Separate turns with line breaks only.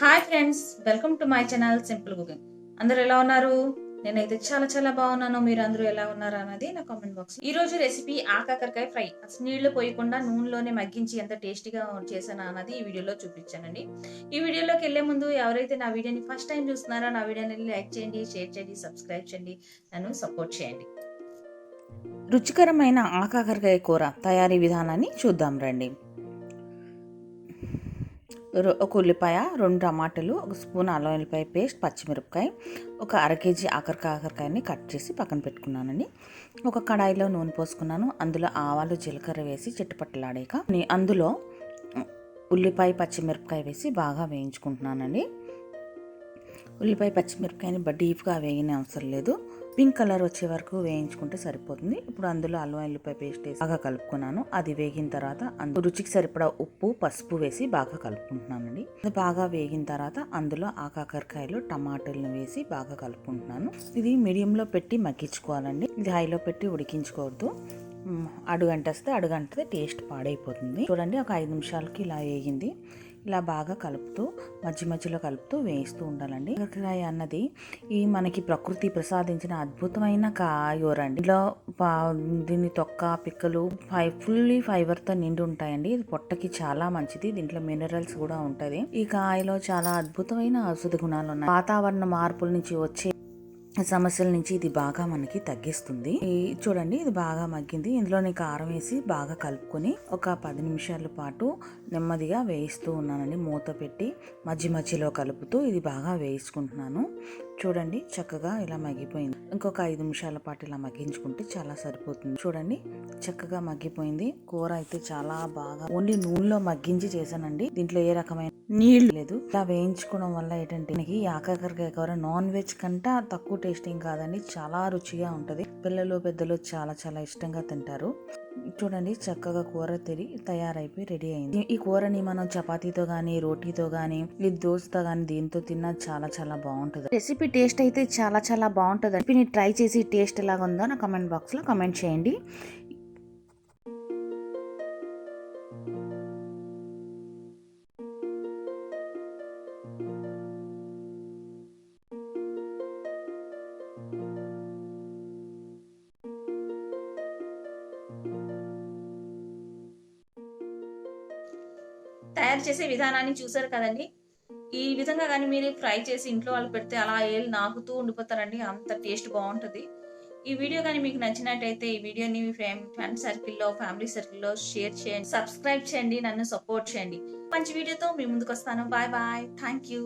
Hi friends, welcome to my channel simple cooking. అందరూ ఎలా ఉన్నారు? నేనైతే చాలా చాలా బాగున్నాను. మీరు అందరూ ఎలా ఉన్నారు అన్నది నా కామెంట్ బాక్స్. ఈ రోజు రెసిపీ ఆకాకరకాయ ఫ్రై. అసలు నీళ్లు పోయకుండా నూనెలోనే మగ్గించి ఎంత టేస్టీగా చేశాను అన్నది ఈ వీడియోలో చూపించానండి. ఈ వీడియోలోకి వెళ్లే ముందు ఎవరైతే నా వీడియోని ఫస్ట్ టైం చూస్తున్నారో నా వీడియోని లైక్ చేయండి, షేర్ చేయండి, సబ్స్క్రైబ్ చేయండి, నన్ను సపోర్ట్ చేయండి. రుచికరమైన ఆకాకరకాయ కూర తయారీ విధానాన్ని చూద్దాం రండి. ఒక ఉల్లిపాయ, 2 టమాటాలు, 1 స్పూన్ అల్లం వెల్లిపాయ పేస్ట్, పచ్చిమిరపకాయ, ఒక అర కేజీ ఆకాకరకాయని కట్ చేసి పక్కన పెట్టుకున్నానండి. ఒక కడాయిలో నూనె పోసుకున్నాను. అందులో ఆవాలు, జీలకర్ర వేసి చిట్టుపట్టలాడాక అందులో ఉల్లిపాయ, పచ్చిమిరపకాయ వేసి బాగా వేయించుకుంటున్నానండి. ఉల్లిపాయ, పచ్చిమిరపకాయని డీప్గా వేయని అవసరం లేదు. పింక్ కలర్ వచ్చే వరకు వేయించుకుంటే సరిపోతుంది. ఇప్పుడు అందులో అల్లం వెల్లిపాయ పేస్ట్ వేసి బాగా కలుపుకున్నాను. అది వేగిన తర్వాత రుచికి సరిపడా ఉప్పు, పసుపు వేసి బాగా కలుపుకుంటున్నానండి. అది బాగా వేగిన తర్వాత అందులో ఆకాకరకాయలు, టమాటాలను వేసి బాగా కలుపుకుంటున్నాను. ఇది మీడియంలో పెట్టి మగ్గించుకోవాలండి. ఇది హైలో పెట్టి ఉడికించుకోవద్దు. అడుగంటే టేస్ట్ పాడైపోతుంది. చూడండి, ఒక 5 నిమిషాలకి ఇలా వేగింది. ఇలా బాగా కలుపుతూ మధ్యలో కలుపుతూ వేయిస్తూ ఉండాలండి. కాకరకాయ అన్నది ఈ మనకి ప్రకృతి ప్రసాదించిన అద్భుతమైన కాయోరండి. ఇందులో దీని తొక్క, పిక్కలు ఫుల్లీ ఫైబర్తో నిండి ఉంటాయండి. ఇది పొట్టకి చాలా మంచిది. దీంట్లో మినరల్స్ కూడా ఉంటది. ఈ కాయలో చాలా అద్భుతమైన ఔషధ గుణాలు ఉన్నాయి. వాతావరణ మార్పుల నుంచి వచ్చే సమస్యల నుంచి ఇది బాగా మనకి తగ్గిస్తుంది. చూడండి, ఇది బాగా మగ్గింది. ఇందులోని కారం వేసి బాగా కలుపుకొని ఒక 10 నిమిషాల పాటు నెమ్మదిగా వేయిస్తూ ఉన్నానండి. మూత పెట్టి మధ్యలో కలుపుతూ ఇది బాగా వేయించుకుంటున్నాను. చూడండి, చక్కగా ఇలా మగ్గిపోయింది. ఇంకొక 5 నిమిషాల పాటు ఇలా మగ్గించుకుంటే చాలా సరిపోతుంది. చూడండి, చక్కగా మగ్గిపోయింది. కూర అయితే చాలా బాగా ఓన్లీ నూనెలో మగ్గించి చేశానండి. దీంట్లో ఏ రకమైన నీళ్లు లేదు. ఇలా వేయించుకోవడం వల్ల ఏంటంటే మనకి ఆకాకరకాయ కూర నాన్ వెజ్ కంటే తక్కువ టేస్టింగ్ కాదండి, చాలా రుచిగా ఉంటది. పిల్లలు, పెద్దలు చాలా చాలా ఇష్టంగా తింటారు. చూడండి, చక్కగా కూర తయారైపోయి రెడీ అయింది. ఈ కూరని మనం చపాతీతో గానీ, రోటీతో గానీ, దోశతో గానీ దీంతో తిన్నా చాలా చాలా బాగుంటుంది. రెసిపీ టేస్ట్ అయితే చాలా చాలా బాగుంటుంది. రెసిపీని ట్రై చేసి టేస్ట్ ఎలాగ ఉందో నా కామెంట్ బాక్స్ లో కామెంట్ చేయండి. తయారు చేసే విధానాన్ని చూసారు కదండి. ఈ విధంగా కానీ మీరు ఫ్రై చేసి ఇంట్లో వాళ్ళు పెడితే అలా ఏళ్ళు నాకుతూ ఉండిపోతారండి. అంత టేస్ట్ బాగుంటుంది. ఈ వీడియో కానీ మీకు నచ్చినట్టయితే ఈ వీడియోని మీ ఫ్రెండ్ సర్కిల్లో, ఫ్యామిలీ సర్కిల్లో షేర్ చేయండి, సబ్స్క్రైబ్ చేయండి, నన్ను సపోర్ట్ చేయండి. మంచి వీడియోతో మీ ముందుకు వస్తాను. Bye bye. Thank you.